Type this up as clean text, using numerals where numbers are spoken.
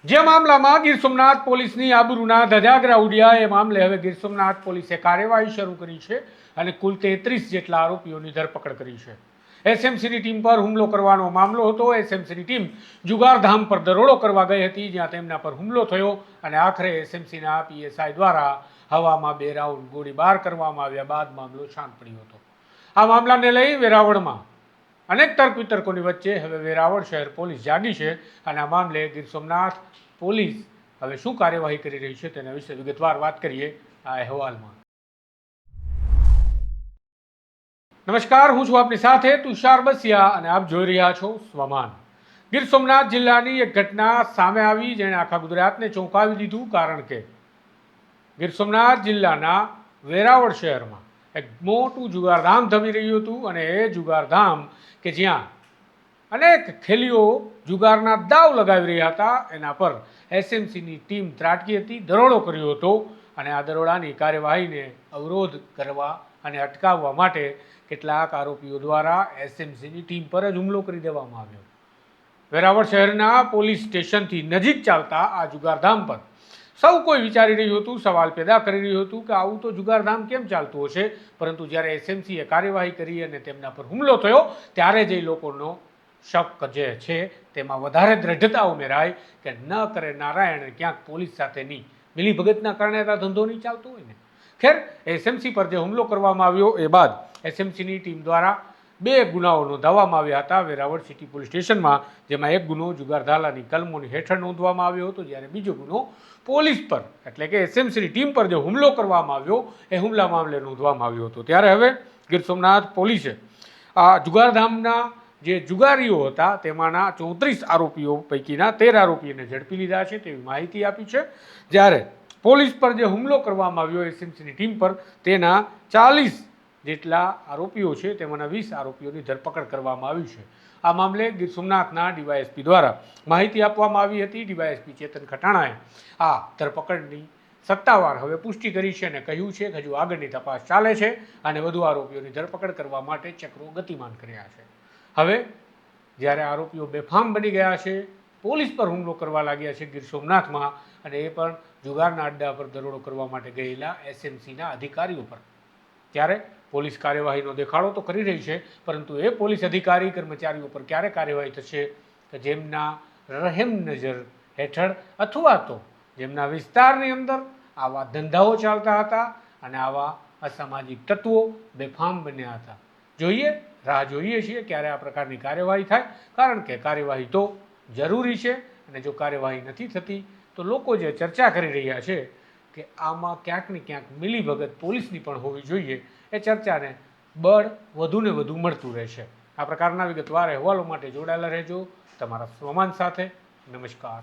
જે મામલામાં ગીર સોમનાથ પોલીસની આબરૂના ધજાગરા ઉડ્યા એ મામલે હવે ગીર સોમનાથ પોલીસે કાર્યવાહી શરૂ કરી છે અને કુલ 33 જેટલા આરોપીઓની ધરપકડ કરી છે. એસએમસીની ટીમ પર હુમલો કરવાનો મામલો હતો. એસએમસીની ટીમ જુગારધામ પર દરોડો કરવા ગઈ હતી, જ્યાં તેમના પર હુમલો થયો અને આખરે એસએમસીના પીએસઆઈ દ્વારા હવામાં 2 રાઉન્ડ ગોળીબાર કરવામાં આવ્યા બાદ મામલો શાંત પડ્યો હતો. આ મામલાને લઈ વેરાવળમાં અનેક તર્ક વિતર્કોની વચ્ચે હવે વેરાવળ શહેર પોલીસ જાગી છે અને આ મામલે ગીર સોમનાથ પોલીસ હવે શું કાર્યવાહી કરી રહી છે તેના વિશે વિગતવાર વાત કરીએ આ અહેવાલમાં. નમસ્કાર, હું છું આપની સાથે તુષાર બસિયા અને આપ જોઈ રહ્યા છો સ્વમાન. ગીર સોમનાથ જિલ્લાની એક ઘટના સામે આવી જેણે આખા ગુજરાતને ચોંકાવી દીધું, કારણ કે ગીર સોમનાથ જિલ્લાના વેરાવળ શહેરમાં એક મોટું જુગારધામ ધમી રહ્યું હતું અને એ જુગારધામ કે જ્યાં અનેક ખેલીઓ જુગારના દાવ લગાવી રહ્યા હતા, એના પર એસએમસીની ટીમ ત્રાટકી હતી, દરોડો કર્યો હતો અને આ દરોડાની કાર્યવાહીને અવરોધ કરવા અને અટકાવવા માટે કેટલાક આરોપીઓ દ્વારા એસએમસીની ટીમ પર જ હુમલો કરી દેવામાં આવ્યો. વેરાવળ શહેરના પોલીસ સ્ટેશનથી નજીક ચાલતા આ જુગારધામ પર સૌ કોઈ વિચારી રહ્યું હતું, સવાલ પેદા કરી રહ્યું હતું કે આવું તો જુગારધામ કેમ ચાલતું હશે, પરંતુ જ્યારે એસએમસીએ કાર્યવાહી કરી અને તેમના પર હુમલો થયો ત્યારે જ એ લોકોનો શક જે છે તેમાં વધારે દ્રઢતા ઉમેરાય કે ન કરે નારાયણ, ક્યાંક પોલીસ સાથેની મિલીભગતના કારણે આ ધંધો નહીં ચાલતો હોય ને. ખેર, એસએમસી પર જે હુમલો કરવામાં આવ્યો એ બાદ એસએમસીની ટીમ દ્વારા 2 ગુનાઓ નોંધવામાં આવ્યા હતા વેરાવળ સિટી પોલીસ સ્ટેશનમાં, જેમાં એક ગુનો જુગારધાલાની કલમોની હેઠળ નોંધવામાં આવ્યો હતો, જ્યારે બીજો ગુનો પોલીસ પર એટલે કે એસએમસીની ટીમ પર જે હુમલો કરવામાં આવ્યો એ હુમલા મામલે નોંધવામાં આવ્યો હતો. ત્યારે હવે ગીર સોમનાથ પોલીસે આ જુગારધામના જે જુગારીઓ હતા તેમાંના 34 આરોપીઓ પૈકીના 13 આરોપીઓને ઝડપી લીધા છે તેવી માહિતી આપી છે. જ્યારે પોલીસ પર જે હુમલો કરવામાં આવ્યો એસએમસીની ટીમ પર તેના 40 જેટલા આરોપીઓ છે, તેમાંના 20 આરોપીઓની ધરપકડ કરવામાં આવી છે. આ મામલે ગીર સોમનાથના ડીવાયએસપી દ્વારા માહિતી આપવામાં આવી હતી. ડીવાયએસપી ચેતન ખટાણાએ આ ધરપકડની સત્તાવાર હવે પુષ્ટિ કરી છે અને કહ્યું છે કે હજુ આગળની તપાસ ચાલે છે અને વધુ આરોપીઓની ધરપકડ કરવા માટે ચક્રો ગતિમાન કર્યા છે. હવે જ્યારે આરોપીઓ બેફામ બની ગયા છે, પોલીસ પર હુમલો કરવા લાગ્યા છે ગીર સોમનાથમાં, અને એ પણ જુગારના અડ્ડા પર દરોડો કરવા માટે ગયેલા એસએમસીના અધિકારીઓ પર, ત્યારે પોલીસ કાર્યવાહીનો દેખાડો તો કરી રહી છે, પરંતુ એ પોલીસ અધિકારી કર્મચારીઓ પર ક્યારે કાર્યવાહી થશે કે જેમના રહેમ નજર હેઠળ અથવા તો જેમના વિસ્તારની અંદર આવા ધંધાઓ ચાલતા હતા અને આવા અસામાજિક તત્વો બેફામ બન્યા હતા. રાહ જોઈએ છીએ ક્યારે આ પ્રકારની કાર્યવાહી થાય, કારણ કે કાર્યવાહી તો જરૂરી છે અને જો કાર્યવાહી નથી થતી તો લોકો જે ચર્ચા કરી રહ્યા છે કે આમાં ક્યાંક ને ક્યાંક મિલીભગત પોલીસની પણ હોવી જોઈએ, એ ચર્ચાને બળ વધુ ને વધુ મળતું રહેશે. આ પ્રકારના વિગતવાર અહેવાલો માટે જોડાયેલા રહેજો તમારા સ્વમાન સાથે. નમસ્કાર.